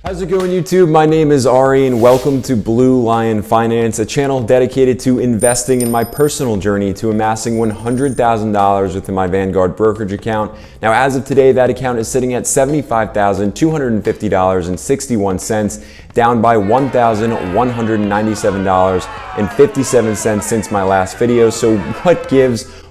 How's it going, YouTube? My name is Ari and welcome to Blue Lion Finance, a channel dedicated to investing in my personal journey to amassing $100,000 within my Vanguard brokerage account. Now, as of today, that account is sitting at $75,250.61, down by $1,197.57 since my last video. So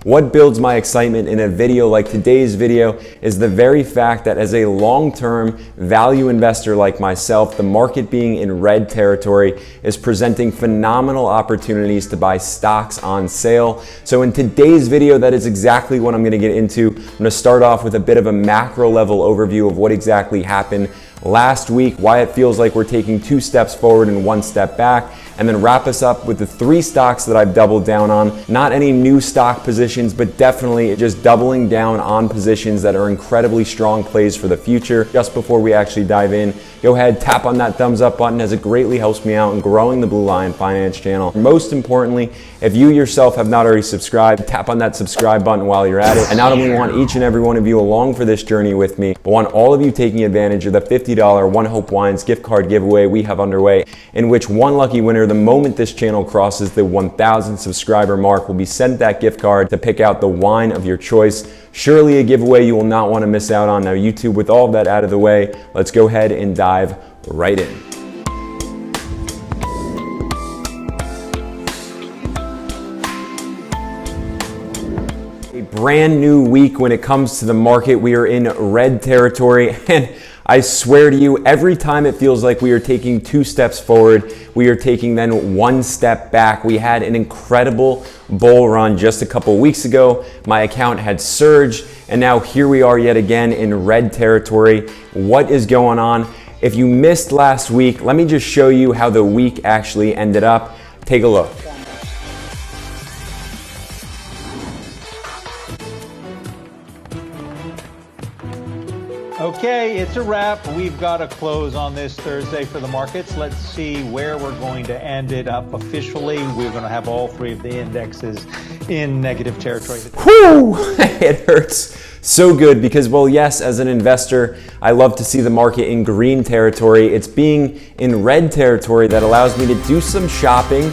what builds my excitement in a video like today's video is the very fact that as a long-term value investor like myself, the market being in red territory is presenting phenomenal opportunities to buy stocks on sale. So in today's video, that is exactly what I'm going to get into. I'm going to start off with a bit of a macro level overview of what exactly happened last week, why it feels like we're taking 2 steps forward and 1 step back, and then wrap us up with the 3 stocks that I've doubled down on. Not any new stock positions, but definitely just doubling down on positions that are incredibly strong plays for the future. Just before we actually dive in, go ahead, tap on that thumbs up button as it greatly helps me out in growing the Blue Lion Finance channel. Most importantly, if you yourself have not already subscribed, tap on that subscribe button while you're at it. And not only want each and every one of you along for this journey with me, but want all of you taking advantage of the $50 One Hope Wines gift card giveaway we have underway, in which one lucky winner, the moment this channel crosses the 1,000 subscriber mark, will be sent that gift card to pick out the wine of your choice. Surely a giveaway you will not want to miss out on. Now, YouTube, with all of that out of the way, let's go ahead and dive right in. A brand new week when it comes to the market. We are in red territory, and I swear to you, every time it feels like we are taking 2 steps forward, we are taking then 1 step back. We had an incredible bull run just a couple weeks ago. My account had surged, and now here we are yet again in red territory. What is going on? If you missed last week, let me just show you how the week actually ended up. Take a look. Okay, it's a wrap. We've got a close on this Thursday for the markets. Let's see where we're going to end it up officially. We're going to have all 3 of the indexes in negative territory. Whew! It hurts so good because, well, yes, as an investor, I love to see the market in green territory. It's being in red territory that allows me to do some shopping,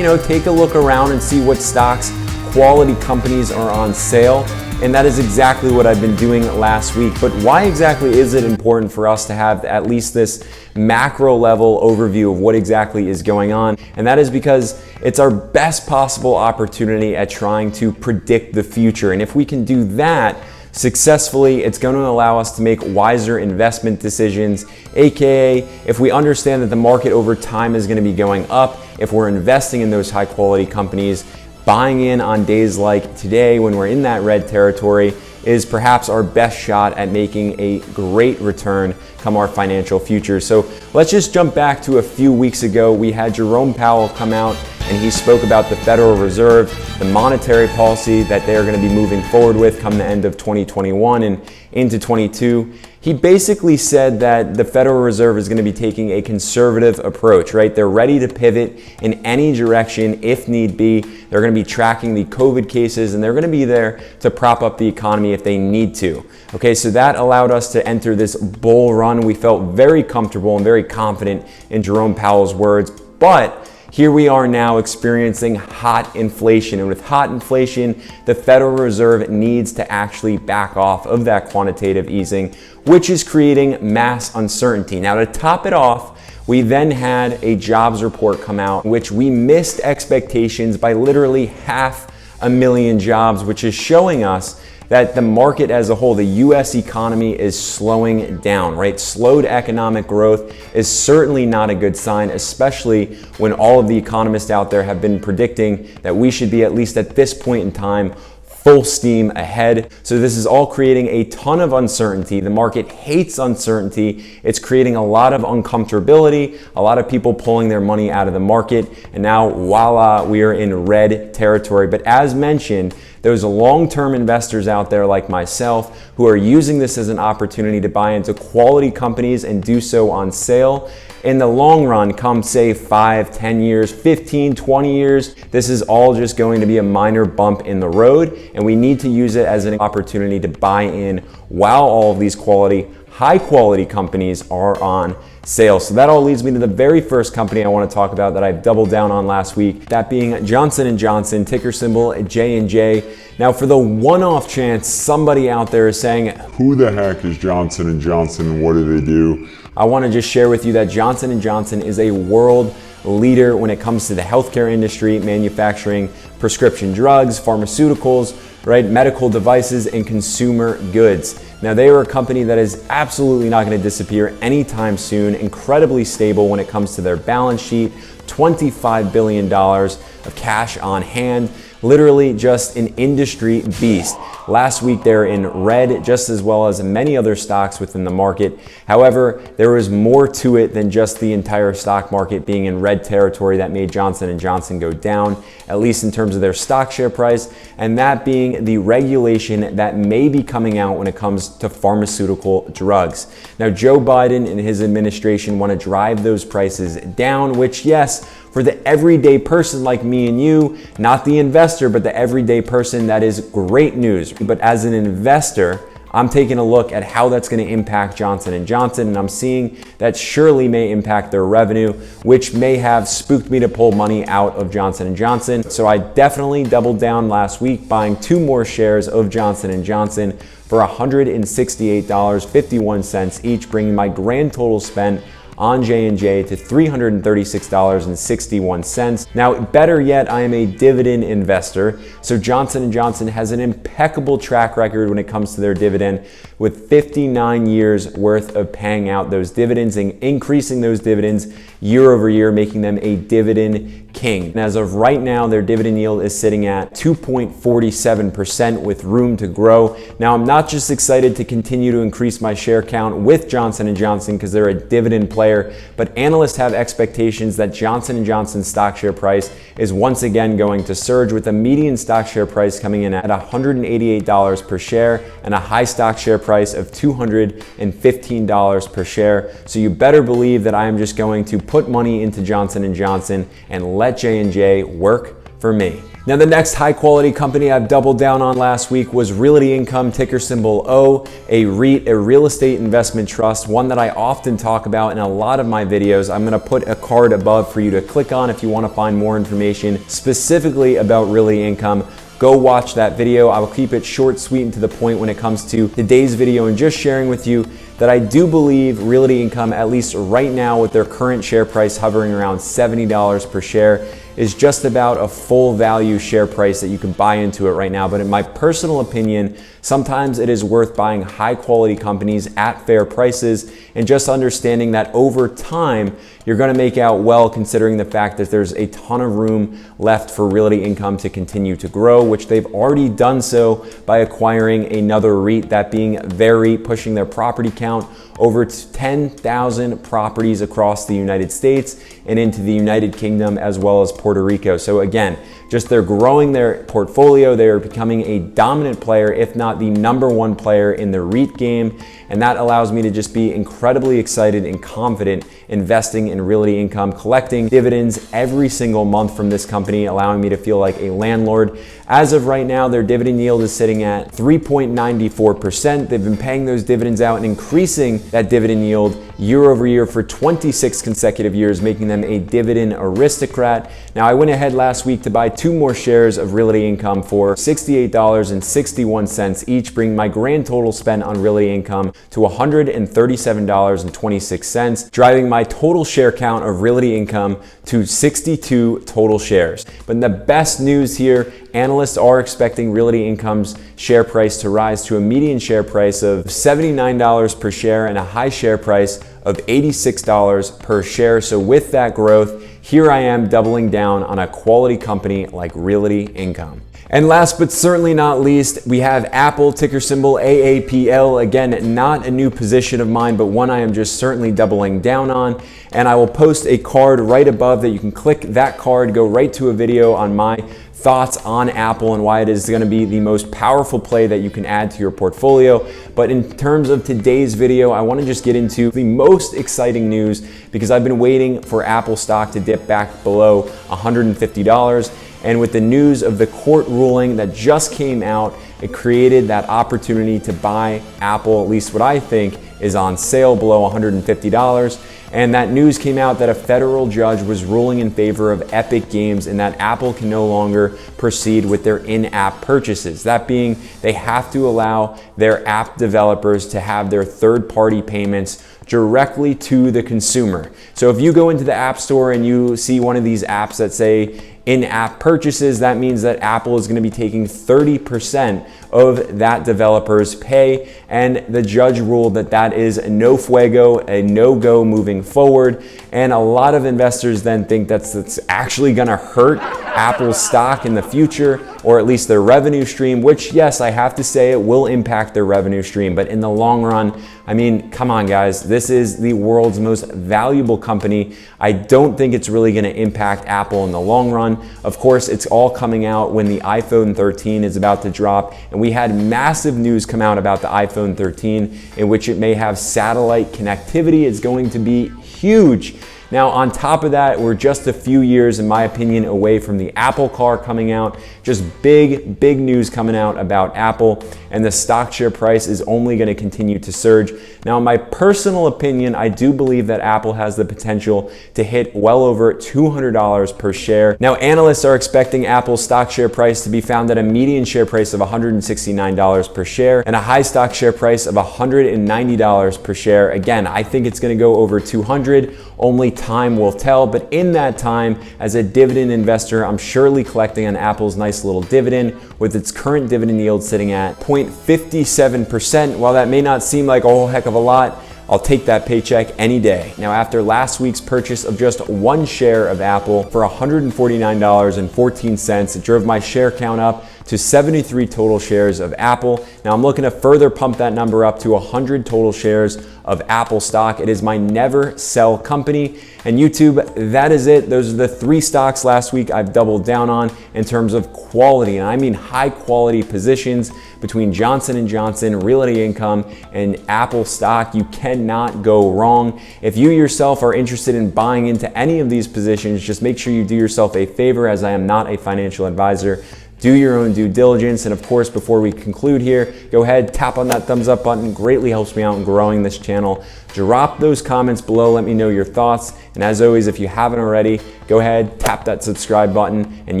take a look around and see what stocks, quality companies are on sale. And that is exactly what I've been doing last week. But why exactly is it important for us to have at least this macro level overview of what exactly is going on? And that is because it's our best possible opportunity at trying to predict the future. And if we can do that successfully, it's going to allow us to make wiser investment decisions, aka if we understand that the market over time is going to be going up, if we're investing in those high quality companies, buying in on days like today when we're in that red territory is perhaps our best shot at making a great return come our financial future. So let's just jump back to a few weeks ago. We had Jerome Powell come out and he spoke about the Federal Reserve, the monetary policy that they are going to be moving forward with come the end of 2021 and into 22. He basically said that the Federal Reserve is going to be taking a conservative approach, right? They're ready to pivot in any direction if need be. They're going to be tracking the COVID cases and they're going to be there to prop up the economy if they need to. Okay, so that allowed us to enter this bull run. We felt very comfortable and very confident in Jerome Powell's words, but here we are now experiencing hot inflation. And with hot inflation, the Federal Reserve needs to actually back off of that quantitative easing, which is creating mass uncertainty. Now, to top it off, we then had a jobs report come out, which we missed expectations by literally 500,000 jobs, which is showing us that the market as a whole, the US economy is slowing down, right? Slowed economic growth is certainly not a good sign, especially when all of the economists out there have been predicting that we should be, at least at this point in time, full steam ahead. So this is all creating a ton of uncertainty. The market hates uncertainty. It's creating a lot of uncomfortability, a lot of people pulling their money out of the market. And now, voila, we are in red territory. But as mentioned, those long-term investors out there like myself who are using this as an opportunity to buy into quality companies and do so on sale. In the long run, come say 5, 10 years, 15, 20 years, this is all just going to be a minor bump in the road, and we need to use it as an opportunity to buy in while all of these quality high quality companies are on sale. So that all leads me to the very first company I want to talk about that I've doubled down on last week, that being Johnson & Johnson, ticker symbol J&J. Now, for the one-off chance somebody out there is saying, who the heck is Johnson & Johnson and what do they do? I want to just share with you that Johnson & Johnson is a world leader when it comes to the healthcare industry, manufacturing prescription drugs, pharmaceuticals, right, medical devices, and consumer goods. Now, they are a company that is absolutely not going to disappear anytime soon, incredibly stable when it comes to their balance sheet, $25 billion of cash on hand, literally just an industry beast. Last week, they're in red, just as well as many other stocks within the market. However, there was more to it than just the entire stock market being in red territory that made Johnson & Johnson go down, at least in terms of their stock share price, and that being the regulation that may be coming out when it comes to pharmaceutical drugs. Now, Joe Biden and his administration want to drive those prices down, which, yes, for the everyday person like me and you, not the investor, but the everyday person, that is great news. But as an investor, I'm taking a look at how that's going to impact Johnson & Johnson, and I'm seeing that surely may impact their revenue, which may have spooked me to pull money out of Johnson & Johnson. So I definitely doubled down last week, buying 2 more shares of Johnson & Johnson for $168.51 each, bringing my grand total spend on J&J to $336.61. Now, better yet, I am a dividend investor. So Johnson & Johnson has an impeccable track record when it comes to their dividend, with 59 years worth of paying out those dividends and increasing those dividends year over year, making them a dividend king. And as of right now, their dividend yield is sitting at 2.47% with room to grow. Now, I'm not just excited to continue to increase my share count with Johnson & Johnson because they're a dividend player, but analysts have expectations that Johnson & Johnson's stock share price is once again going to surge, with a median stock share price coming in at $188 per share and a high stock share price of $215 per share. So you better believe that I am just going to put money into Johnson & Johnson and let J&J work for me. Now, the next high quality company I've doubled down on last week was Realty Income, ticker symbol O, a REIT, a real estate investment trust, one that I often talk about in a lot of my videos. I'm gonna put a card above for you to click on if you wanna find more information specifically about Realty Income. Go watch that video. I will keep it short, sweet, and to the point when it comes to today's video, and just sharing with you that I do believe Realty Income, at least right now with their current share price hovering around $70 per share, is just about a full value share price that you can buy into it right now. But in my personal opinion, sometimes it is worth buying high quality companies at fair prices, and just understanding that over time, you're gonna make out well, considering the fact that there's a ton of room left for Realty Income to continue to grow, which they've already done so by acquiring another REIT, that being Very, pushing their property count over 10,000 properties across the United States and into the United Kingdom as well as Puerto Rico. So again, just they're growing their portfolio. They are becoming a dominant player, if not the #1 player in the REIT game. And that allows me to just be incredibly excited and confident investing in Realty Income, collecting dividends every single month from this company, allowing me to feel like a landlord. As of right now, their dividend yield is sitting at 3.94%. They've been paying those dividends out and increasing that dividend yield year over year for 26 consecutive years, making them a dividend aristocrat. Now, I went ahead last week to buy 2 more shares of Realty Income for $68.61 each, bringing my grand total spent on Realty Income to $137.26, driving my total share count of Realty Income to 62 total shares. But the best news here, analysts are expecting Realty Income's share price to rise to a median share price of $79 per share and a high share price of $86 per share. So with that growth, here I am doubling down on a quality company like Realty Income. And last but certainly not least, we have Apple, ticker symbol AAPL. Again, not a new position of mine, but one I am just certainly doubling down on. And I will post a card right above that you can click that card, go right to a video on my thoughts on Apple and why it is going to be the most powerful play that you can add to your portfolio. But in terms of today's video, I want to just get into the most exciting news, because I've been waiting for Apple stock to dip back below $150. And with the news of the court ruling that just came out, it created that opportunity to buy Apple, at least what I think is on sale below $150. And that news came out that a federal judge was ruling in favor of Epic Games and that Apple can no longer proceed with their in-app purchases. That being, they have to allow their app developers to have their third-party payments directly to the consumer. So if you go into the App Store and you see one of these apps that say in-app purchases, that means that Apple is going to be taking 30% of that developer's pay, and the judge ruled that that is a no fuego, a no-go moving forward. And a lot of investors then think that's actually going to hurt Apple's stock in the future, or at least their revenue stream, which, yes, I have to say it will impact their revenue stream, but in the long run, I mean, come on guys, this is the world's most valuable company. I don't think it's really going to impact Apple in the long run. Of course, it's all coming out when the iPhone 13 is about to drop, and we had massive news come out about the iPhone 13 in which it may have satellite connectivity. It's going to be huge. Now, on top of that, we're just a few years, in my opinion, away from the Apple Car coming out. Just big news coming out about Apple, and the stock share price is only going to continue to surge. Now, in my personal opinion, I do believe that Apple has the potential to hit well over $200 per share. Now, analysts are expecting Apple's stock share price to be found at a median share price of $169 per share and a high stock share price of $190 per share. Again, I think it's going to go over 200. Only time will tell, but in that time, as a dividend investor, I'm surely collecting on Apple's nice little dividend, with its current dividend yield sitting at 0.57%. While that may not seem like a whole heck of a lot, I'll take that paycheck any day. Now, after last week's purchase of just one share of Apple for $149.14, it drove my share count up to 73 total shares of Apple. Now, I'm looking to further pump that number up to 100 total shares of Apple stock. It is my never sell company. And YouTube, that is it. Those are the 3 stocks last week I've doubled down on in terms of quality, and I mean high quality positions between Johnson & Johnson, Realty Income, and Apple stock. You cannot go wrong. If you yourself are interested in buying into any of these positions, just make sure you do yourself a favor, as I am not a financial advisor. Do your own due diligence. And of course, before we conclude here, go ahead, tap on that thumbs up button. Greatly helps me out in growing this channel. Drop those comments below. Let me know your thoughts. And as always, if you haven't already, go ahead, tap that subscribe button. And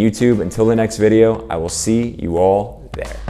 YouTube, until the next video, I will see you all there.